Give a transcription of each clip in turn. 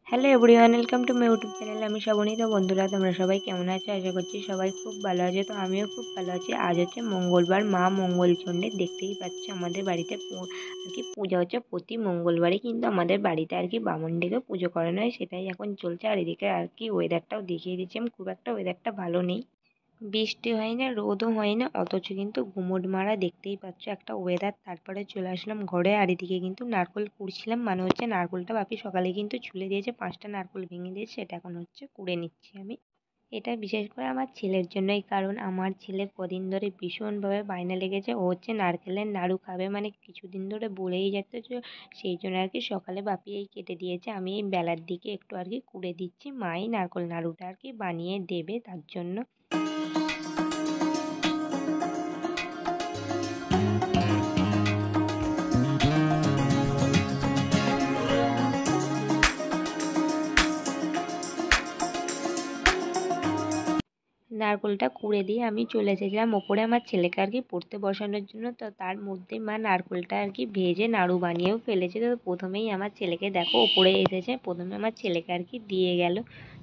Hello everyone, welcome to my YouTube channel. আমি শ্রাবণী। তো বন্ধুরা, তোমরা সবাই কেমন আছো? আশা করছি সবাই খুব ভালো আছে। তো আমিও খুব ভালো আছি। আজ হচ্ছে মঙ্গলবার, মা মঙ্গলচণ্ডী। দেখতেই পাচ্ছ আমাদের বাড়িতে আর কি পূজা হচ্ছে প্রতি মঙ্গলবারই, কিন্তু আমাদের বাড়িতে আর কি বামুন ডেকে পুজো করানো হয়, সেটাই এখন চলছে। আর এদিকে আর কি ওয়েদারটাও দেখিয়ে দিচ্ছি আমি, খুব একটা ওয়েদারটা ভালো নেই, বৃষ্টি হয় না, রোদও হয় না, অথচ কিন্তু গুমোট মারা, দেখতেই পাচ্ছ একটা ওয়েদার। তারপরে চলে আসলাম ঘরে, আর এদিকে কিন্তু নারকেল কুড়ছিলাম, মানে হচ্ছে নারকেলটা বাপি সকালে কিন্তু ছুলে দিয়েছে, 5টা নারকেল ভেঙে দিয়েছে, সেটা এখন হচ্ছে কুড়ে নিচ্ছি আমি। এটা বিশেষ করে আমার ছেলের জন্যই, কারণ আমার ছেলে কদিন ধরে ভীষণভাবে বায়না লেগেছে, ও হচ্ছে নারকেলের নাড়ু খাবে, মানে কিছুদিন ধরে বলেই যাচ্ছে। যে সেই জন্য আর কি সকালে বাপি এই কেটে দিয়েছে, আমি এই বেলার দিকে একটু আর কি কুড়ে দিচ্ছি। মাই নারকেল নাড়ুটা আর কি বানিয়ে দেবে, তার জন্য। নারকেলটা কুড়ে দিয়ে আমি চলে এসেছিলাম ওপরে আমার ছেলেকে আর কি পড়তে বসানোর জন্য। তো তার মধ্যেই মা নারকেলটা আর কি ভেজে নাড়ু বানিয়েও ফেলেছে। তো প্রথমেই আমার ছেলেকে দেখো ওপরে এসেছে, প্রথমে আমার ছেলেকে আর কি দিয়ে গেল।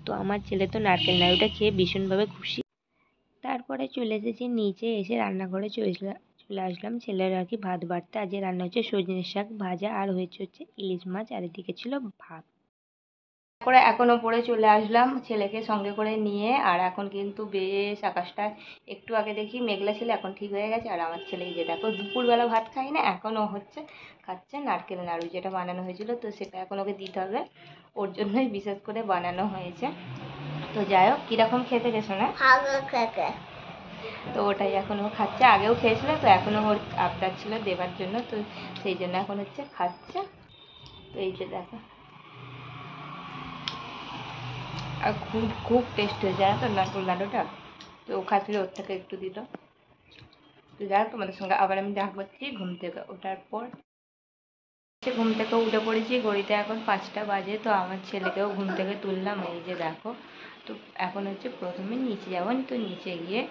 তো আমার ছেলে তো নারকেল নাড়ুটা খেয়ে ভীষণভাবে খুশি। তারপরে চলে এসেছি নিচে, এসে রান্নাঘরে চলে আসলাম ছেলের আর কি ভাত বাড়তে। আজকে রান্না হচ্ছে সজনে শাক ভাজা, আর হচ্ছে ইলিশ মাছ, আর এদিকে ছিল ভাত। করে এখন ওপরে চলে আসলাম ছেলেকে সঙ্গে করে নিয়ে। আর এখন কিন্তু বেশ আকাশটা একটু আগে দেখি মেঘলা ছিল, এখন ঠিক হয়ে গেছে। আর আমার ছেলে এই যে দেখো দুপুরবেলা ভাত খাই না, এখনও খাচ্ছে নারকেল নাড়ু, যেটা বানানো হয়েছিল। তো সেটা এখন ওকে দিতে হবে, ওর জন্যই বিশেষ করে বানানো হয়েছে। তো যাই হোক, কীরকম খেতে গেছো না? তো ওটাই এখন ও খাচ্ছে, আগেও খেয়েছিল, তো এখনও ওর আবদার ছিল দেবার জন্য, তো সেই জন্য এখন খাচ্ছে। তো এই যে দেখো, আর খুব খুব টেস্ট হয়েছে জানো তো নারকেল নাড়ুটা। তো ও খাচ্ছিল, ওর থেকে একটু দিল। তো যাই হোক, তোমাদের সঙ্গে আবার আমি দেখা করছি ঘুম থেকে ওঠার পর। ঘুম থেকে উঠে পড়েছি, ঘড়িতে এখন 5টা বাজে। তো আমার ছেলেকেও ঘুম থেকে তুললাম, এই যে দেখো। তো এখন প্রথমে নিচে যাবো, তো নিচে গিয়ে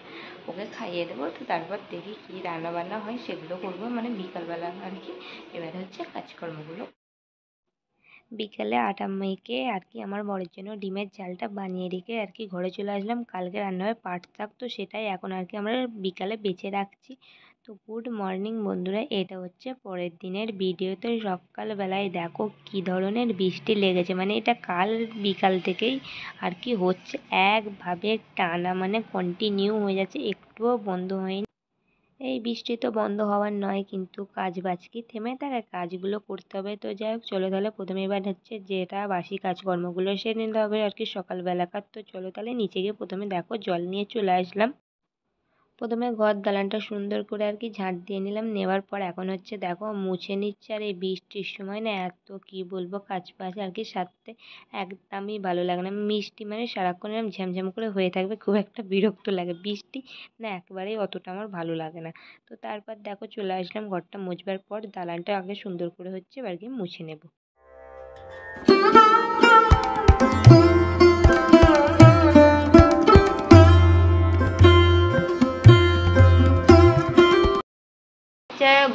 ওকে খাইয়ে দেবো। তো তারপর দেখি কী রান্না বান্না হয় সেগুলো করবো, মানে বিকালবেলা আর কি। এবারে কাজকর্মগুলো। বিকেলে আটা মেখে আর কি আমার বরের জন্য ডিমের ঝালটা বানিয়ে রেখে আর কি ঘরে চলে আসলাম। কালকে রান্না হয় পাট শাক, তো সেটাই এখন আর কি আমরা বিকালে বেছে রাখছি। তো গুড মর্নিং বন্ধুরা, এটা হচ্ছে পরের দিনের ভিডিও। তো সকালবেলায় দেখো কী ধরনের বৃষ্টি লেগেছে, মানে এটা কাল বিকাল থেকেই আর কি হচ্ছে, একভাবে টানা, মানে কন্টিনিউ হয়ে যাচ্ছে, একটুও বন্ধ হয়নি। এই বৃষ্টি তো বন্ধ হওয়ার নয়, কিন্তু কাজ বাজ কি থেমে থাকে? কাজগুলো করতে হবে। তো যাই হোক, চলো তাহলে প্রথমে এবার যেটা বাসি কাজকর্মগুলো সেরে নিতে হবে আর কি সকালবেলাকার। তো চলো তাহলে নিচে গিয়ে প্রথমে দেখো জল নিয়ে চলে আসলাম। প্রথমে ঘর দালানটা সুন্দর করে আর কি ঝাঁট দিয়ে নিলাম, নেওয়ার পর এখন দেখো মুছে নিচ্ছে। আর এই বৃষ্টির সময় না এত কি বলবো কাজ বাজ আর কি সারতে একদমই ভালো লাগে না। মিষ্টি মানে সারাক্ষণ এরকম ঝ্যামঝ্যাম করে হয়ে থাকবে, খুব একটা বিরক্ত লাগে। বৃষ্টি না একেবারেই অতটা আমার ভালো লাগে না। তো তারপর দেখো চলে আসলাম ঘরটা মুছবার পর, দালানটা আগে সুন্দর করে এবার কি মুছে নেব।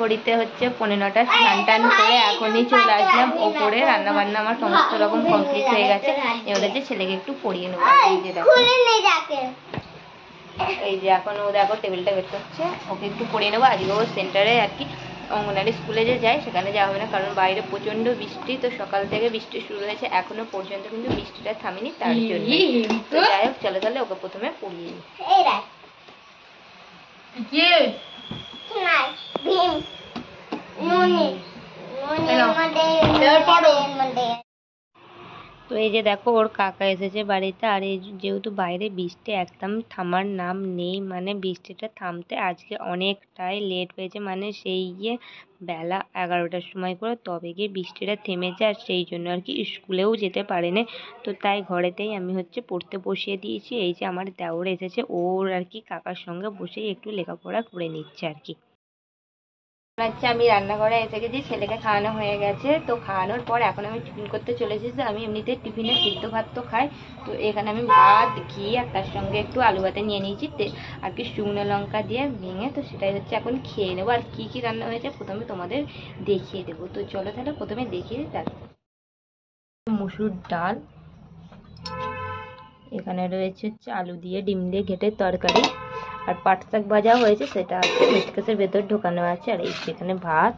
ঘড়িতে 9:15, স্নান টান করে এখনই চলে আসলাম ওপরে। রান্না বান্না আমার সমস্ত রকম কমপ্লিট হয়ে গেছে। এবার ছেলেকে একটু পড়িয়ে নেবো। এই যে দেখো, এই যে এখন ও দেখো টেবিলটা বের করছে, ওকে একটু পড়িয়ে নেবো। আজকে ও সেন্টারে আর কি অঙ্গনারী স্কুলে যে যায় সেখানে যাওয়া হবে না, কারণ বাইরে প্রচণ্ড বৃষ্টি। তো সকাল থেকে বৃষ্টি শুরু হয়েছে, এখনো পর্যন্ত কিন্তু বৃষ্টিটা থামেনি, তার জন্য। তো যাই হোক, চলো তাহলে ওকে প্রথমে পড়িয়ে নিই। তো এই যে দেখো ওর কাকা এসেছে বাড়িতে। আর এই যেহেতু বাইরে বৃষ্টি একদম থামার নাম নেই, মানে বৃষ্টিটা থামতে আজকে অনেকটাই লেট হয়েছে, মানে সেই গিয়ে বেলা 11টার সময় করে তবে গিয়ে বৃষ্টিটা থেমেছে। আর সেই জন্য আর কি স্কুলেও যেতে পারেনি। তো তাই ঘরেতেই আমি পড়তে বসিয়ে দিয়েছি। এই যে আমার দেওর এসেছে, ওর আর কি কাকার সঙ্গে বসেই একটু লেখাপড়া করে নিচ্ছে আর কি। আচ্ছা, আমি রান্নাঘরে এসে গেছি, ছেলেকে খাওয়ানো হয়ে গেছে। তো খাওয়ানোর পর এখন আমি টিফিন করতে চলে এসেছি। আমি এমনিতে টিফিনে সিদ্ধ ভাত তো খাই। তো এখানে আমি ভাত, ঘি আর তার সঙ্গে একটু আলু ভাতে নিয়ে নিয়েছি আর কি শুকনো লঙ্কা দিয়ে ভেঙে। তো সেটাই হচ্ছে এখন খেয়ে নেবো। আর কী কী রান্না হয়েছে প্রথমে তোমাদের দেখিয়ে দেবো। তো চলো তাহলে প্রথমে দেখিয়ে দিই। তার মুসুর ডাল, এখানে রয়েছে হচ্ছে আলু দিয়ে ডিম দিয়ে ঘেঁটে তরকারি, আর পাট শাক ভাজা হয়েছে, সেটা হচ্ছে মিটকেসের ভেতর ঢোকানো আছে। আর এই যে এখানে ভাত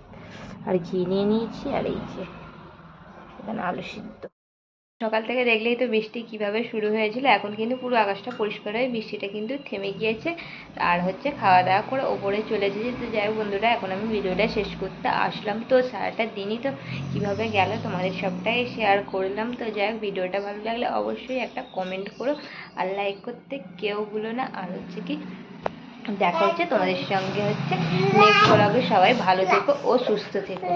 আর ঘি নিয়ে নিয়েছি, আর এই যে এখানে আলু সিদ্ধ। সকাল থেকে দেখলেই তো বৃষ্টি কিভাবে শুরু হয়েছিল। এখন কিন্তু পুরো আকাশটা পরিষ্কার হয়ে বৃষ্টিটা কিন্তু থেমে গিয়েছে। আর হচ্ছে খাওয়া দাওয়া করে ওপরে চলে এসেছি। তো যাই হোক বন্ধুরা, এখন আমি ভিডিওটা শেষ করতে আসলাম। তো সারাটা দিনই তো কীভাবে গেল তোমাদের সবটাই শেয়ার করলাম। তো যাই হোক, ভিডিওটা ভালো লাগলে অবশ্যই একটা কমেন্ট করো আর লাইক করতে কেউ ভুলো না। আর হচ্ছে কি, দেখা হচ্ছে তোমাদের সঙ্গে হচ্ছে নেক্সট ব্লগে। সবাই ভালো থেকো ও সুস্থ থেকো।